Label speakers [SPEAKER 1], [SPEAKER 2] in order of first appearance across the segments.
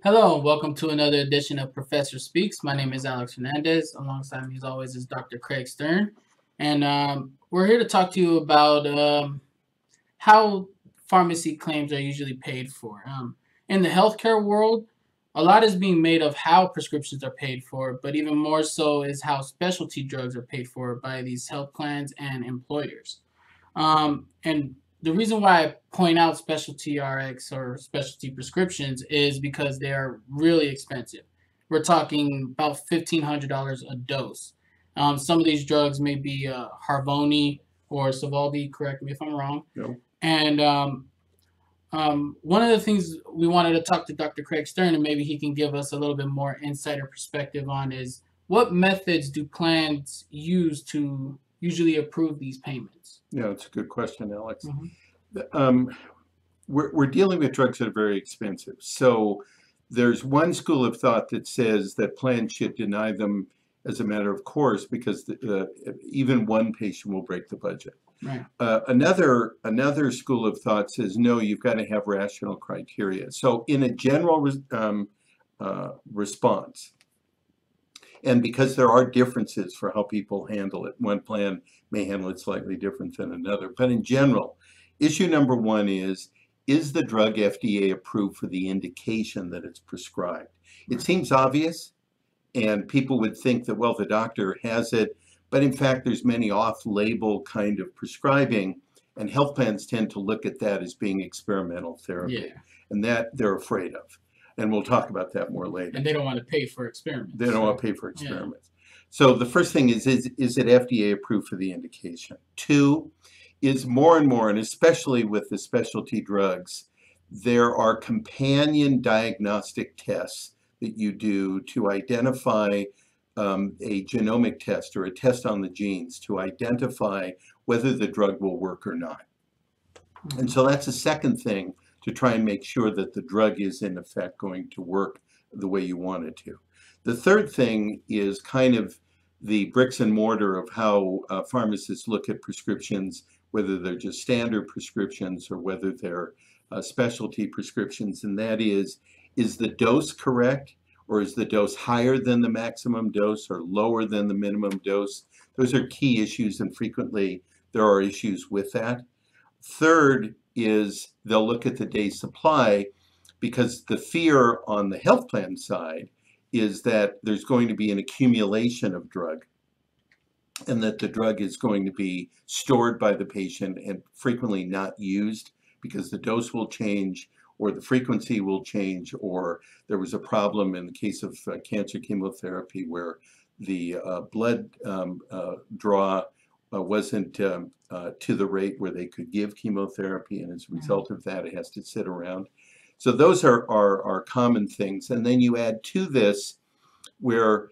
[SPEAKER 1] Hello and welcome to another edition of Professor Speaks. My name is Alex Hernandez. Alongside me, as always, is Dr. Craig Stern. And we're here to talk to you about how pharmacy claims are usually paid for. In the healthcare world, a lot is being made of how prescriptions are paid for, but even more so is how specialty drugs are paid for by these health plans and employers. And the reason why I point out specialty RX or specialty prescriptions is because they are really expensive. We're talking about $1,500 a dose. Some of these drugs may be Harvoni or Sovaldi, correct me if I'm wrong.
[SPEAKER 2] No.
[SPEAKER 1] And one of the things we wanted to talk to Dr. Craig Stern, and maybe he can give us a little bit more insider perspective on, is what methods do plans use to usually approve these payments?
[SPEAKER 2] Yeah, it's a good question, Alex.
[SPEAKER 1] Mm-hmm.
[SPEAKER 2] We're dealing with drugs that are very expensive. So there's one school of thought that says that plans should deny them as a matter of course because even one patient will break the budget.
[SPEAKER 1] Right.
[SPEAKER 2] Another school of thought says no, you've got to have rational criteria. So in a general response, and because there are differences for how people handle it, one plan may handle it slightly different than another. But in general, issue number one is the drug FDA approved for the indication that it's prescribed? It seems obvious, and people would think that, well, the doctor has it, but in fact, there's many off-label kind of prescribing, and health plans tend to look at that as being experimental therapy, and that they're afraid of. And we'll talk about that more later.
[SPEAKER 1] And they don't want to pay for experiments.
[SPEAKER 2] They don't want to pay for experiments. So the first thing is it FDA approved for the indication? Two, is more and more, and especially with the specialty drugs, there are companion diagnostic tests that you do to identify a genomic test or a test on the genes to identify whether the drug will work or not. And so that's the second thing to try and make sure that the drug is in effect going to work the way you want it to. The third thing is kind of the bricks and mortar of how pharmacists look at prescriptions, whether they're just standard prescriptions or whether they're specialty prescriptions, and that is the dose correct, or is the dose higher than the maximum dose or lower than the minimum dose? Those are key issues, and frequently there are issues with that. Third is they'll look at the day's supply, because the fear on the health plan side is that there's going to be an accumulation of drug, and that the drug is going to be stored by the patient and frequently not used because the dose will change or the frequency will change, or there was a problem in the case of cancer chemotherapy where the blood draw wasn't to the rate where they could give chemotherapy, and as a result of that, it has to sit around. So those are common things. And then you add to this where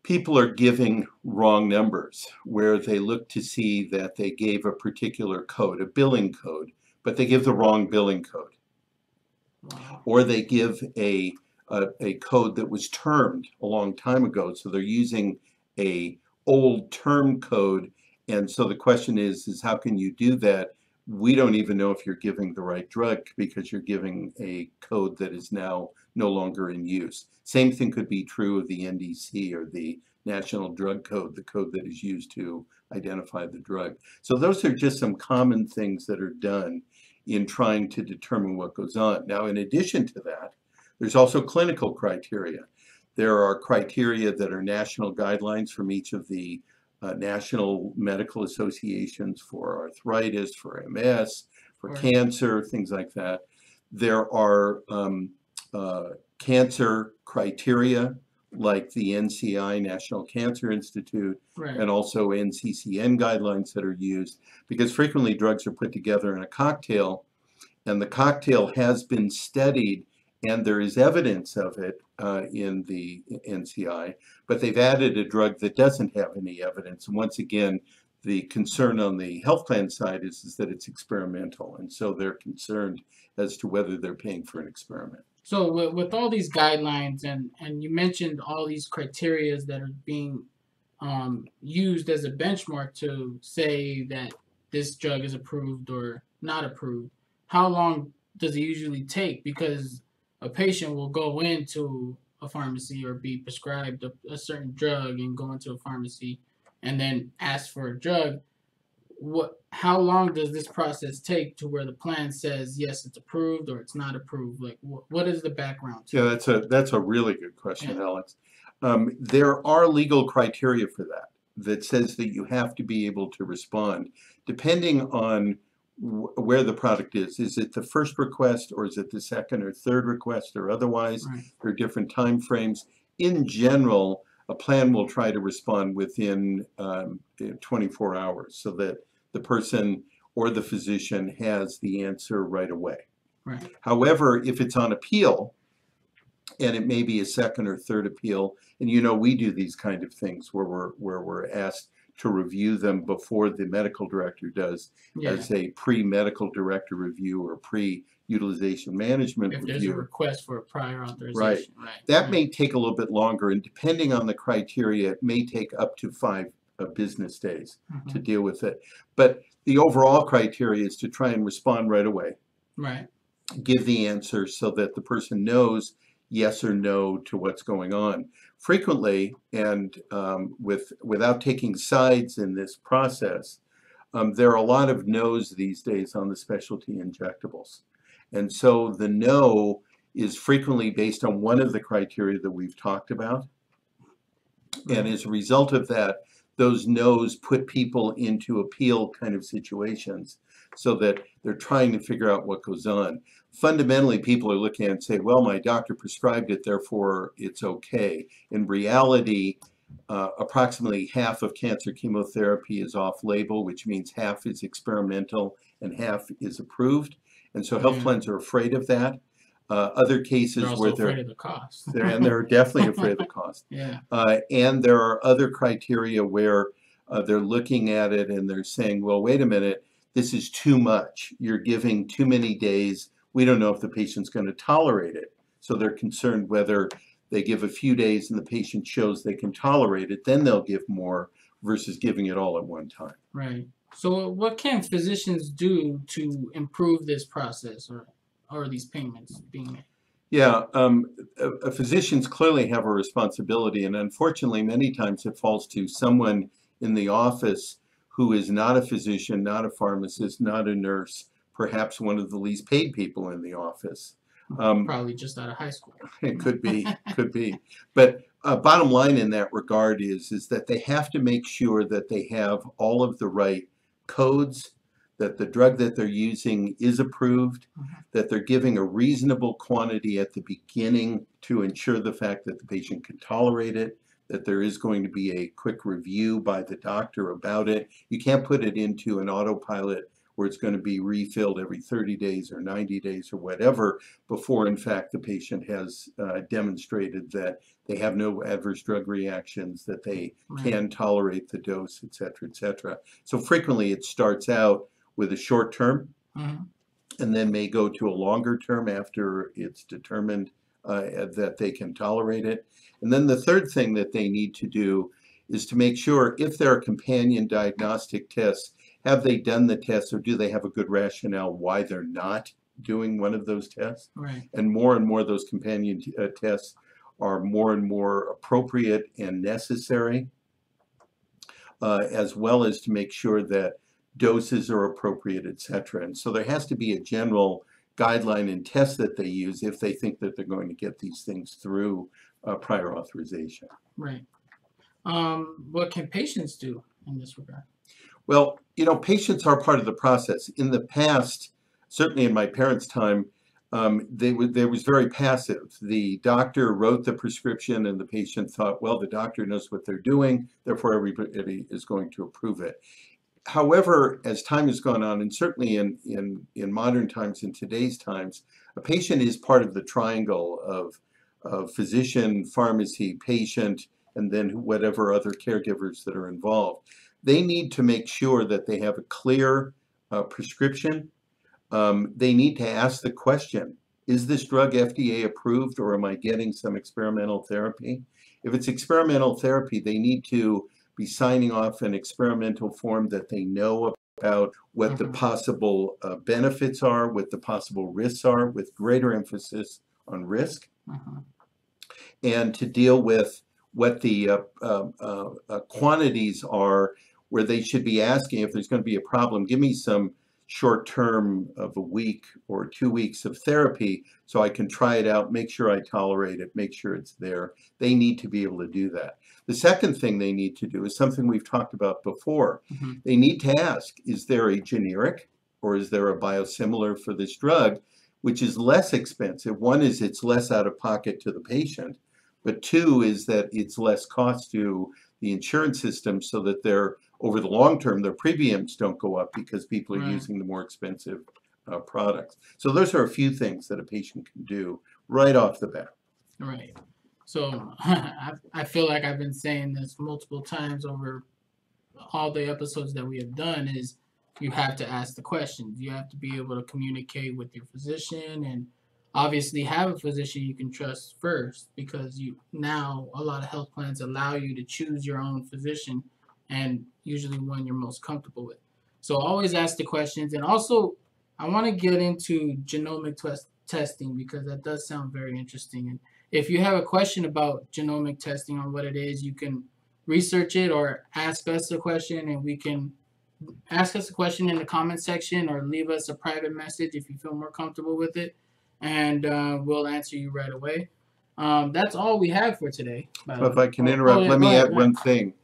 [SPEAKER 2] people are giving wrong numbers, where they look to see that they gave a particular code, a billing code, but they give the wrong billing code. Or they give a code that was termed a long time ago, so they're using a old term code. And so the question is how can you do that? We don't even know if you're giving the right drug because you're giving a code that is now no longer in use. Same thing could be true of the NDC or the National Drug Code, the code that is used to identify the drug. So those are just some common things that are done in trying to determine what goes on. Now, in addition to that, there's also clinical criteria. There are criteria that are national guidelines from each of the national medical associations for arthritis, for MS, for cancer, things like that. There are cancer criteria like the NCI, National Cancer Institute, and also NCCN guidelines that are used, because frequently drugs are put together in a cocktail, and the cocktail has been studied and there is evidence of it in the NCI, but they've added a drug that doesn't have any evidence. And once again, the concern on the health plan side is that it's experimental, and so they're concerned as to whether they're paying for an experiment.
[SPEAKER 1] So with all these guidelines, and you mentioned all these criteria that are being used as a benchmark to say that this drug is approved or not approved, how long does it usually take? Because a patient will go into a pharmacy or be prescribed a certain drug and go into a pharmacy and then ask for a drug, how long does this process take to where the plan says yes, it's approved or it's not approved? Like what is the background to
[SPEAKER 2] Yeah,
[SPEAKER 1] it?
[SPEAKER 2] that's a really good question,
[SPEAKER 1] Yeah.
[SPEAKER 2] Alex. There are legal criteria for that that says that you have to be able to respond depending on where the product is. Is it the first request or is it the second or third request or otherwise?
[SPEAKER 1] Right.
[SPEAKER 2] There are different time frames. In general, a plan will try to respond within 24 hours so that the person or the physician has the answer right away.
[SPEAKER 1] Right.
[SPEAKER 2] However, if it's on appeal, and it may be a second or third appeal, and we do these kind of things where we're asked to review them before the medical director does,
[SPEAKER 1] Yeah.
[SPEAKER 2] as a pre-medical director review or pre-utilization management
[SPEAKER 1] If there's a
[SPEAKER 2] review.
[SPEAKER 1] request for a prior authorization.
[SPEAKER 2] Right.
[SPEAKER 1] Right.
[SPEAKER 2] That
[SPEAKER 1] Right.
[SPEAKER 2] may take a little bit longer, and depending on the criteria, it may take up to 5 business days to deal with it. But the overall criteria is to try and respond right away.
[SPEAKER 1] Right.
[SPEAKER 2] Give the answer so that the person knows yes or no to what's going on. Frequently, and without taking sides in this process, there are a lot of no's these days on the specialty injectables. And so the no is frequently based on one of the criteria that we've talked about.
[SPEAKER 1] Right.
[SPEAKER 2] And as a result of that, those no's put people into appeal kind of situations so that they're trying to figure out what goes on. Fundamentally, people are looking at it and say, well, my doctor prescribed it, therefore it's okay. In reality, approximately half of cancer chemotherapy is off-label, which means half is experimental and half is approved. And so health plans are afraid of that. Other cases
[SPEAKER 1] They're also
[SPEAKER 2] where
[SPEAKER 1] afraid of the cost.
[SPEAKER 2] and they're definitely afraid of the cost.
[SPEAKER 1] Yeah.
[SPEAKER 2] And there are other criteria where they're looking at it and they're saying, well, wait a minute, this is too much. You're giving too many days. We don't know if the patient's going to tolerate it. So they're concerned whether they give a few days and the patient shows they can tolerate it, then they'll give more versus giving it all at one time.
[SPEAKER 1] Right. So what can physicians do to improve this process or these payments being made?
[SPEAKER 2] Yeah, physicians clearly have a responsibility, and unfortunately, many times it falls to someone in the office who is not a physician, not a pharmacist, not a nurse, perhaps one of the least paid people in the office.
[SPEAKER 1] Probably just out of high school.
[SPEAKER 2] It could be, could be. But bottom line in that regard is that they have to make sure that they have all of the right codes, that the drug that they're using is approved, that they're giving a reasonable quantity at the beginning to ensure the fact that the patient can tolerate it, that there is going to be a quick review by the doctor about it. You can't put it into an autopilot where it's going to be refilled every 30 days or 90 days or whatever before, in fact, the patient has demonstrated that they have no adverse drug reactions, that they can tolerate the dose, et cetera, et cetera. So frequently it starts out with a short term and then may go to a longer term after it's determined that they can tolerate it. And then the third thing that they need to do is to make sure if there are companion diagnostic tests, have they done the tests or do they have a good rationale why they're not doing one of those tests?
[SPEAKER 1] Right.
[SPEAKER 2] And more those companion tests are more and more appropriate and necessary, as well as to make sure that doses are appropriate, et cetera. And so there has to be a general guideline and test that they use if they think that they're going to get these things through prior authorization.
[SPEAKER 1] Right. What can patients do in this regard?
[SPEAKER 2] Well, patients are part of the process. In the past, certainly in my parents' time, they was very passive. The doctor wrote the prescription and the patient thought, well, the doctor knows what they're doing, therefore everybody is going to approve it. However, as time has gone on, and certainly in modern times, in today's times, a patient is part of the triangle of physician, pharmacy, patient, and then whatever other caregivers that are involved. They need to make sure that they have a clear prescription. They need to ask the question, is this drug FDA approved or am I getting some experimental therapy? If it's experimental therapy, they need to be signing off an experimental form that they know about what the possible benefits are, what the possible risks are, with greater emphasis risk,
[SPEAKER 1] Uh-huh.
[SPEAKER 2] and to deal with what the quantities are, where they should be asking if there's going to be a problem, give me some short term of a week or 2 weeks of therapy so I can try it out, make sure I tolerate it, make sure it's there. They need to be able to do that. The second thing they need to do is something we've talked about before.
[SPEAKER 1] Mm-hmm.
[SPEAKER 2] They need to ask, is there a generic or is there a biosimilar for this drug, which is less expensive? One is it's less out of pocket to the patient, but two is that it's less cost to the insurance system, so that they're, over the long term, their premiums don't go up because people are
[SPEAKER 1] Right.
[SPEAKER 2] using the more expensive products. So those are a few things that a patient can do right off the bat.
[SPEAKER 1] Right. So I feel like I've been saying this multiple times over all the episodes that we have done is you have to ask the questions. You have to be able to communicate with your physician and obviously have a physician you can trust first, because you now a lot of health plans allow you to choose your own physician and usually one you're most comfortable with. So always ask the questions. And also I want to get into genomic testing because that does sound very interesting. And if you have a question about genomic testing on what it is, you can research it or ask us a question, and we can ask us a question in the comment section or leave us a private message if you feel more comfortable with it, and we'll answer you right away. That's all we have for today, by the
[SPEAKER 2] If
[SPEAKER 1] way.
[SPEAKER 2] I can
[SPEAKER 1] Oh,
[SPEAKER 2] interrupt,
[SPEAKER 1] yeah,
[SPEAKER 2] let
[SPEAKER 1] go
[SPEAKER 2] me
[SPEAKER 1] ahead.
[SPEAKER 2] add one thing.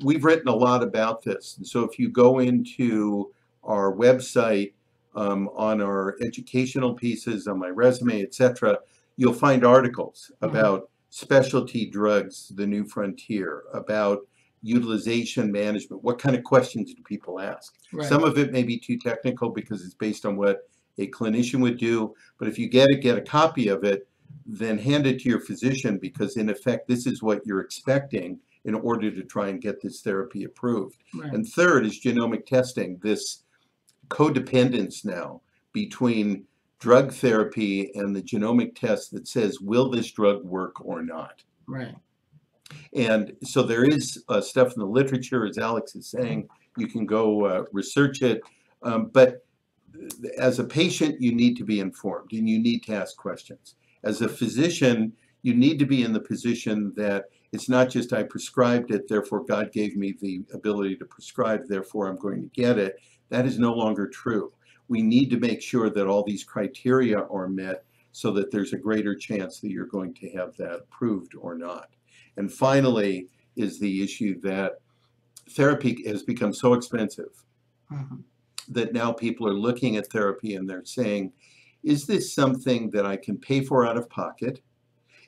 [SPEAKER 2] We've written a lot about this. And so if you go into our website, on our educational pieces, on my resume, etc., you'll find articles
[SPEAKER 1] Mhm.
[SPEAKER 2] about specialty drugs, the new frontier, about utilization management. What kind of questions do people ask?
[SPEAKER 1] Right,
[SPEAKER 2] Some of it may be too technical because it's based on what a clinician would do, but if you get a copy of it, then hand it to your physician, because in effect, this is what you're expecting in order to try and get this therapy approved.
[SPEAKER 1] right,
[SPEAKER 2] And third is genomic testing, this codependence now between drug therapy and the genomic test that says, will this drug work or not?
[SPEAKER 1] right,
[SPEAKER 2] And so there is stuff in the literature, as Alex is saying, you can go research it. But as a patient, you need to be informed and you need to ask questions. As a physician, you need to be in the position that it's not just I prescribed it, therefore God gave me the ability to prescribe, therefore I'm going to get it. That is no longer true. We need to make sure that all these criteria are met so that there's a greater chance that you're going to have that approved or not. And finally is the issue that therapy has become so expensive
[SPEAKER 1] mhm,
[SPEAKER 2] that now people are looking at therapy and they're saying, is this something that I can pay for out of pocket?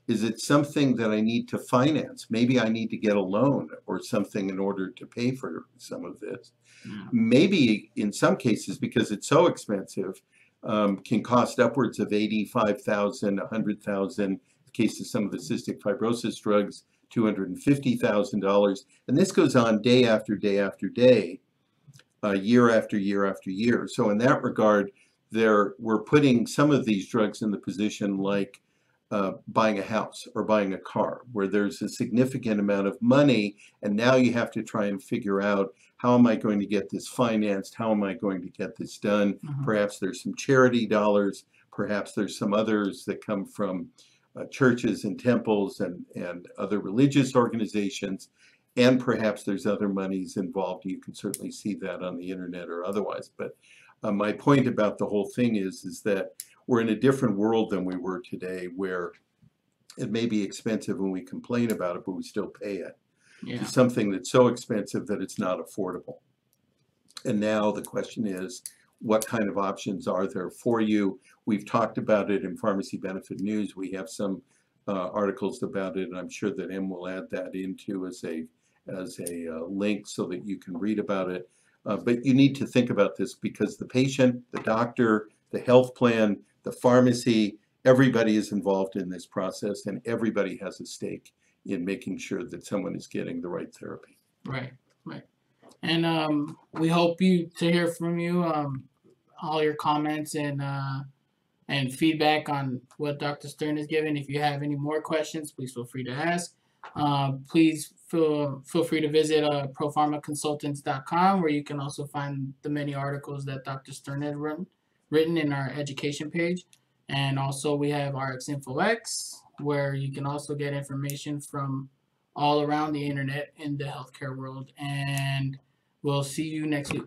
[SPEAKER 2] Is it something that I need to finance? Maybe I need to get a loan or something in order to pay for some of this.
[SPEAKER 1] yeah,
[SPEAKER 2] Maybe in some cases, because it's so expensive, can cost upwards of 85,000, 100,000. In the case of some of the cystic fibrosis drugs, $250,000. And this goes on day after day after day, year after year after year. So in that regard, we're putting some of these drugs in the position like buying a house or buying a car, where there's a significant amount of money, and now you have to try and figure out, how am I going to get this financed? How am I going to get this done?
[SPEAKER 1] mhm,
[SPEAKER 2] Perhaps there's some charity dollars, perhaps there's some others that come from churches and temples and other religious organizations, and perhaps there's other monies involved. You can certainly see that on the internet or otherwise. But my point about the whole thing is that we're in a different world than we were today, where it may be expensive and we complain about it, but we still pay it, to
[SPEAKER 1] yeah,
[SPEAKER 2] something that's so expensive that it's not affordable. And now the question is, what kind of options are there for you? We've talked about it in Pharmacy Benefit News. We have some articles about it, and I'm sure that Em will add that into as a link so that you can read about it. But you need to think about this, because the patient, the doctor, the health plan, the pharmacy, everybody is involved in this process, and everybody has a stake in making sure that someone is getting the right therapy.
[SPEAKER 1] right, right. And we hope to hear from you, all your comments and feedback on what Dr. Stern is giving. If you have any more questions, please feel free to ask. Please feel free to visit propharmaconsultants.com, where you can also find the many articles that Dr. Stern has written in our education page. And also we have RxInfoX, where you can also get information from all around the internet in the healthcare world. And we'll see you next week.